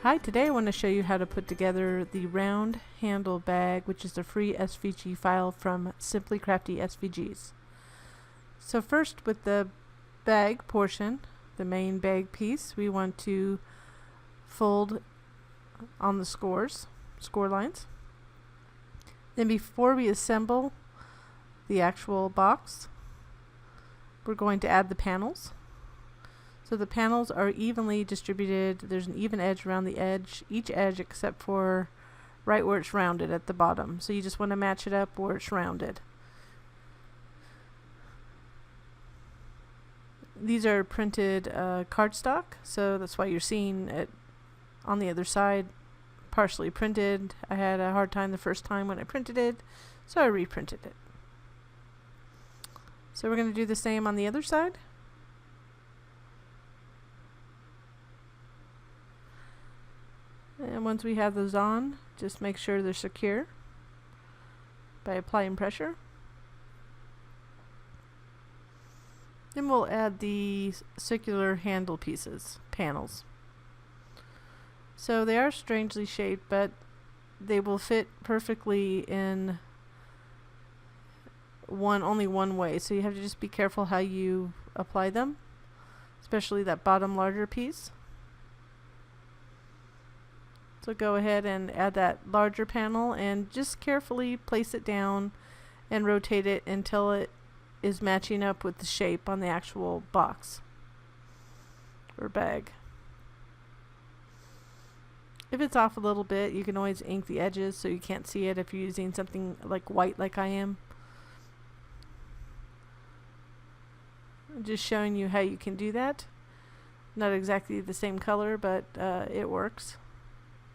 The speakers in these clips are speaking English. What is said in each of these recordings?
Hi, today I want to show you how to put together the round handle bag, which is a free SVG file from Simply Crafty SVGs. So first, with the bag portion, the main bag piece, we want to fold on the score lines. Then before we assemble the actual box, we're going to add the panels. So the panels are evenly distributed. There's an even edge around the edge, each edge except for right where it's rounded at the bottom. So you just want to match it up where it's rounded. These are printed cardstock, so that's why you're seeing it on the other side partially printed. I had a hard time the first time when I printed it, so I reprinted it. So we're going to do the same on the other side. And once we have those on, just make sure they're secure by applying pressure. Then we'll add the circular handle panels. So they are strangely shaped, but they will fit perfectly in only one way. So you have to just be careful how you apply them, especially that bottom larger piece. So go ahead and add that larger panel and just carefully place it down and rotate it until it is matching up with the shape on the actual box or bag. If it's off a little bit, you can always ink the edges so you can't see it if you're using something like white like I am. I'm just showing you how you can do that. Not exactly the same color, but it works.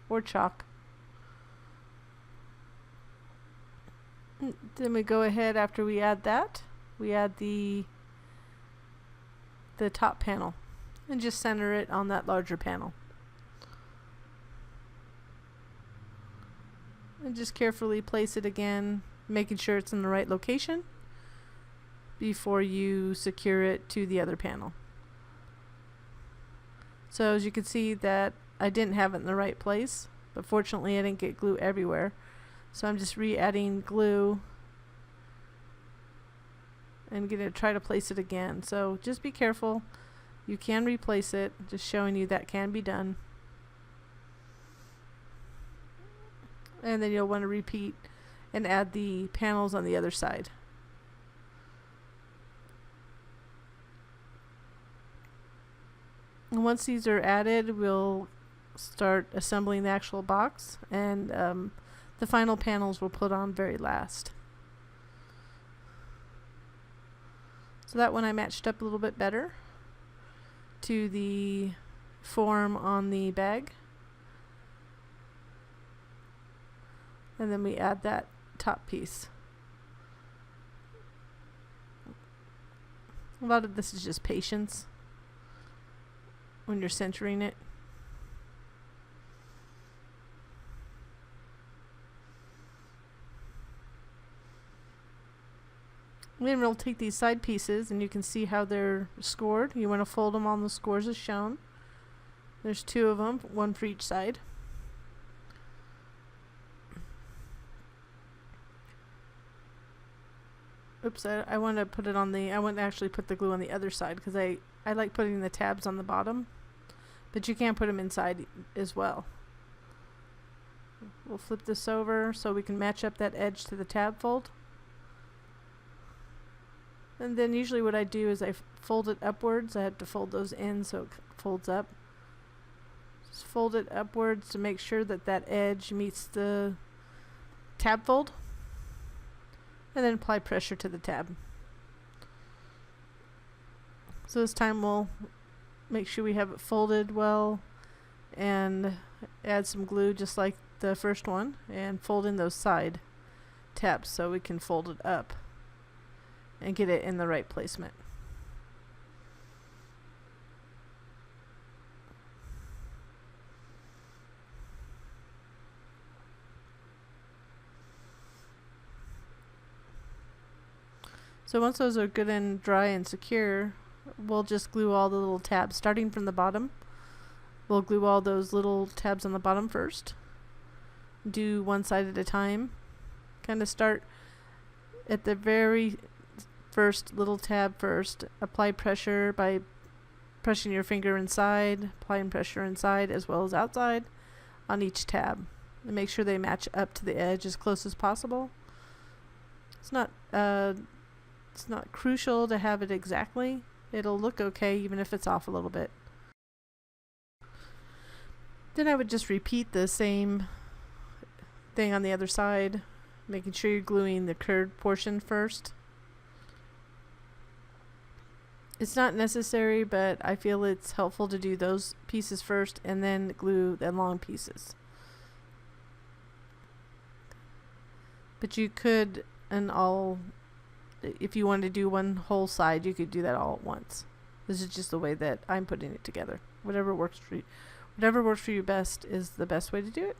Or chalk. Then we go ahead after we add that. We add the top panel and just center it on that larger panel. And just carefully place it again, making sure it's in the right location before you secure it to the other panel. So as you can see that I didn't have it in the right place, but fortunately I didn't get glue everywhere. So I'm just re-adding glue and gonna try to place it again. So just be careful. You can replace it, just showing you that can be done. And then you'll want to repeat and add the panels on the other side. And once these are added, we'll start assembling the actual box, and the final panels we'll put on very last. So that one I matched up a little bit better to the form on the bag. And then we add that top piece. A lot of this is just patience when you're centering it. Then we'll take these side pieces and you can see how they're scored. You want to fold them on the scores as shown. There's two of them, one for each side. Oops, I want to put it on the, I want to actually put the glue on the other side because I like putting the tabs on the bottom, but you can put them inside as well. We'll flip this over so we can match up that edge to the tab fold. And then usually what I do is I fold it upwards. I have to fold those in so it folds up. Just fold it upwards to make sure that that edge meets the tab fold. And then apply pressure to the tab. So this time we'll make sure we have it folded well and add some glue just like the first one and fold in those side tabs so we can fold it up and get it in the right placement. So once those are good and dry and secure, we'll just glue all the little tabs starting from the bottom We'll glue all those little tabs on the bottom first. Do one side at a time. Kind of start at the very first little tab first. Apply pressure by pressing your finger inside, applying pressure inside as well as outside on each tab. And make sure they match up to the edge as close as possible. It's not crucial to have it exactly. It'll look okay even if it's off a little bit. Then I would just repeat the same thing on the other side, making sure you're gluing the curved portion first. It's not necessary, but I feel it's helpful to do those pieces first and then glue the long pieces. But you could, if you wanted to do one whole side, you could do that all at once. This is just the way that I'm putting it together. Whatever works for you best is the best way to do it.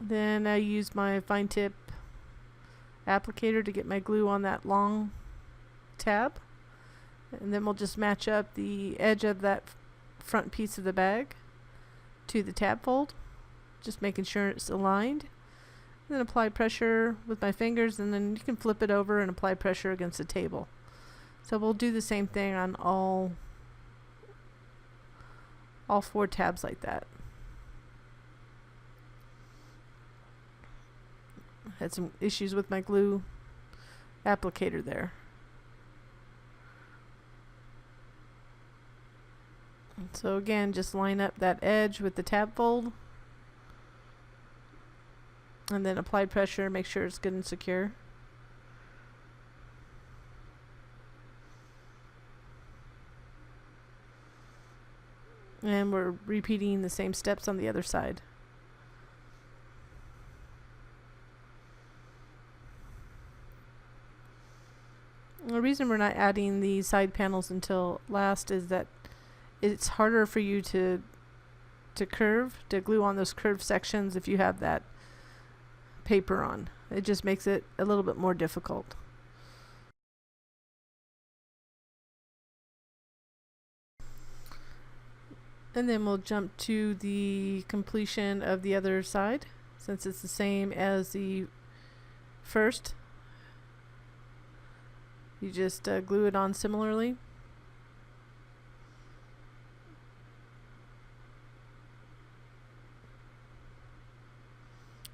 Then I use my fine tip applicator to get my glue on that long tab, and then we'll just match up the edge of that front piece of the bag to the tab fold, just making sure it's aligned. And then apply pressure with my fingers, and then you can flip it over and apply pressure against the table. So we'll do the same thing on all 4 tabs like that. Had some issues with my glue applicator there. So again, just line up that edge with the tab fold, and then apply pressure, make sure it's good and secure. And we're repeating the same steps on the other side. The reason we're not adding the side panels until last is that it's harder for you to glue on those curved sections if you have that paper on. It just makes it a little bit more difficult. And then we'll jump to the completion of the other side, since it's the same as the first. You just glue it on similarly.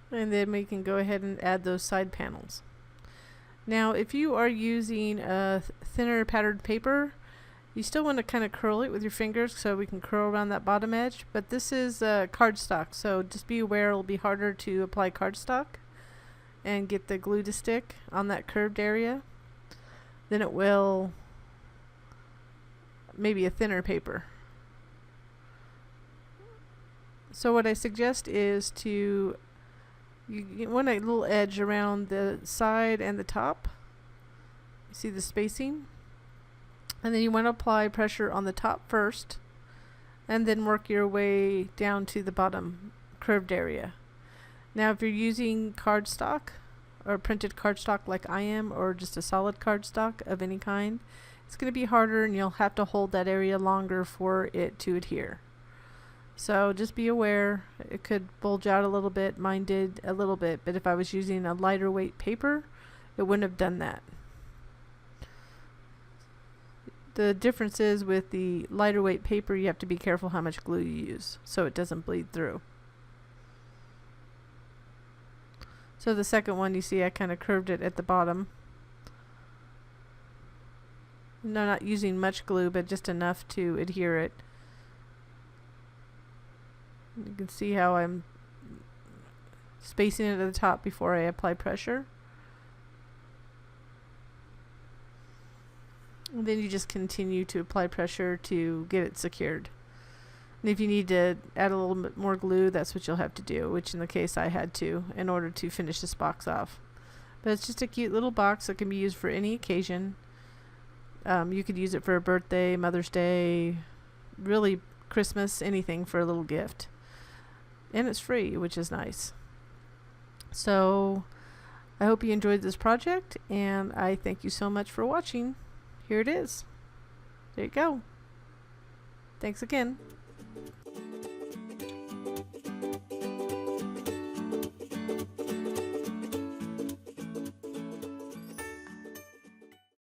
And then we can go ahead and add those side panels. Now, if you are using a thinner patterned paper, you still want to kind of curl it with your fingers so we can curl around that bottom edge, but this is cardstock, so just be aware it'll be harder to apply cardstock and get the glue to stick on that curved area than it will maybe a thinner paper. So what I suggest is to you want a little edge around the side and the top. You see the spacing? And then you want to apply pressure on the top first, and then work your way down to the bottom curved area. Now, if you're using cardstock or printed cardstock like I am, or just a solid cardstock of any kind, it's going to be harder and you'll have to hold that area longer for it to adhere. So just be aware, it could bulge out a little bit. Mine did a little bit, but if I was using a lighter weight paper, it wouldn't have done that. The difference is with the lighter weight paper, you have to be careful how much glue you use so it doesn't bleed through. So the second one, you see I kind of curved it at the bottom. No, not using much glue, but just enough to adhere it. You can see how I'm spacing it at the top before I apply pressure. And then you just continue to apply pressure to get it secured. And if you need to add a little bit more glue, that's what you'll have to do, which in the case I had to in order to finish this box off. But it's just a cute little box that can be used for any occasion. You could use it for a birthday, Mother's Day, really Christmas, anything for a little gift. And it's free, which is nice. So I hope you enjoyed this project, and I thank you so much for watching. here it is. There you go. Thanks again.